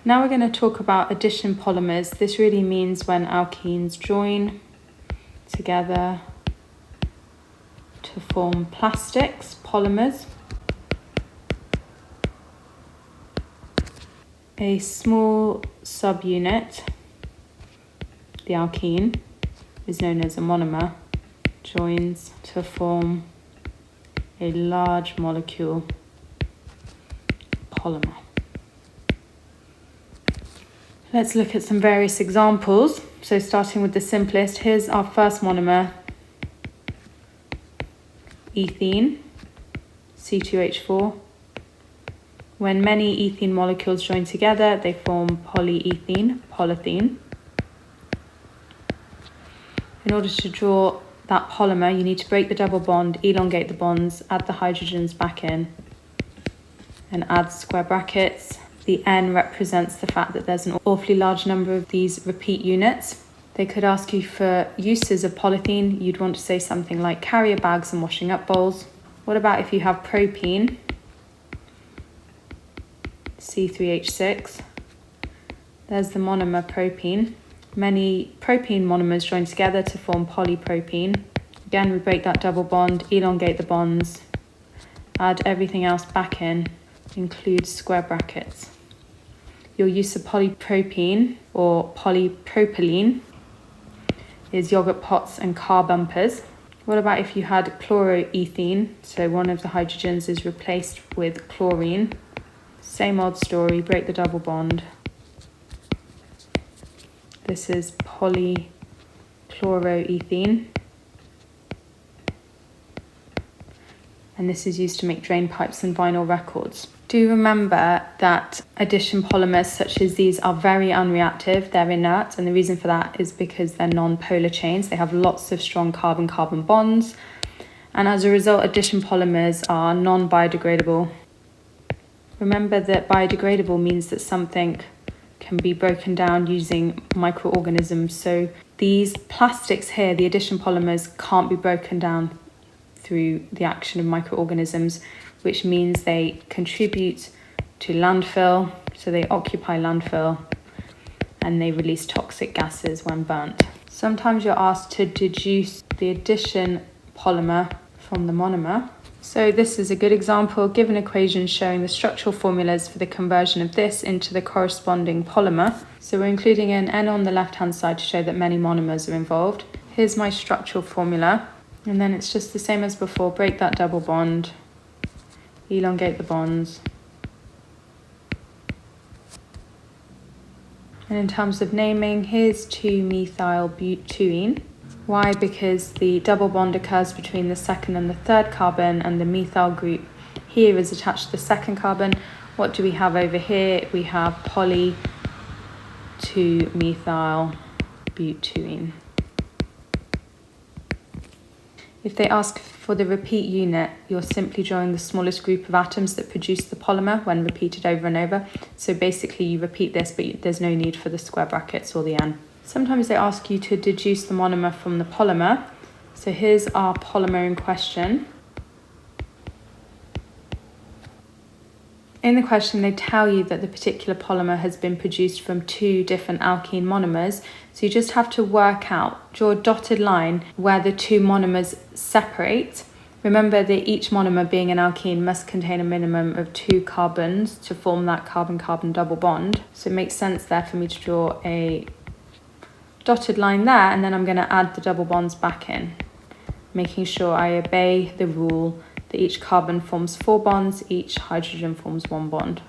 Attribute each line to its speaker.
Speaker 1: Now we're going to talk about addition polymers. This really means when alkenes join together to form plastics, polymers. A small subunit, the alkene, is known as a monomer, joins to form a large molecule polymer. Let's look at some various examples. So starting with the simplest, here's our first monomer, ethene, C2H4. When many ethene molecules join together, they form polyethene, polythene. In order to draw that polymer, you need to break the double bond, elongate the bonds, add the hydrogens back in, and add square brackets. The N represents the fact that there's an awfully large number of these repeat units. They could ask you for uses of polythene. You'd want to say something like carrier bags and washing up bowls. What about if you have propene, C3H6? There's the monomer propene. Many propene monomers join together to form polypropene. Again, we break that double bond, elongate the bonds, add everything else back in, include square brackets. Your use of polypropene or polypropylene is yogurt pots and car bumpers. What about if you had chloroethene? So one of the hydrogens is replaced with chlorine. Same old story, break the double bond. This is polychloroethene. And this is used to make drain pipes and vinyl records. Do remember that addition polymers such as these are very unreactive, they're inert, and the reason for that is because they're non-polar chains. They have lots of strong carbon-carbon bonds, and as a result, addition polymers are non-biodegradable. Remember that biodegradable means that something can be broken down using microorganisms. So these plastics here, the addition polymers, can't be broken down through the action of microorganisms, which means they contribute to landfill, so they occupy landfill, and they release toxic gases when burnt. Sometimes you're asked to deduce the addition polymer from the monomer. So this is a good example. Give an equation showing the structural formulas for the conversion of this into the corresponding polymer. So we're including an N on the left-hand side to show that many monomers are involved. Here's my structural formula. And then it's just the same as before. Break that double bond, elongate the bonds. And in terms of naming, here's 2-methyl-butene. Why? Because the double bond occurs between the second and the third carbon, and the methyl group here is attached to the second carbon. What do we have over here? We have poly-2-methyl-butene. If they ask for the repeat unit, you're simply drawing the smallest group of atoms that produce the polymer when repeated over and over. So basically you repeat this, but there's no need for the square brackets or the N. Sometimes they ask you to deduce the monomer from the polymer. So here's our polymer in question. In the question, they tell you that the particular polymer has been produced from 2 different alkene monomers. So you just have to work out, draw a dotted line where the 2 monomers separate. Remember that each monomer, being an alkene, must contain a minimum of 2 carbons to form that carbon-carbon double bond. So it makes sense there for me to draw a dotted line there, and then I'm going to add the double bonds back in, making sure I obey the rule that each carbon forms 4 bonds, each hydrogen forms 1 bond.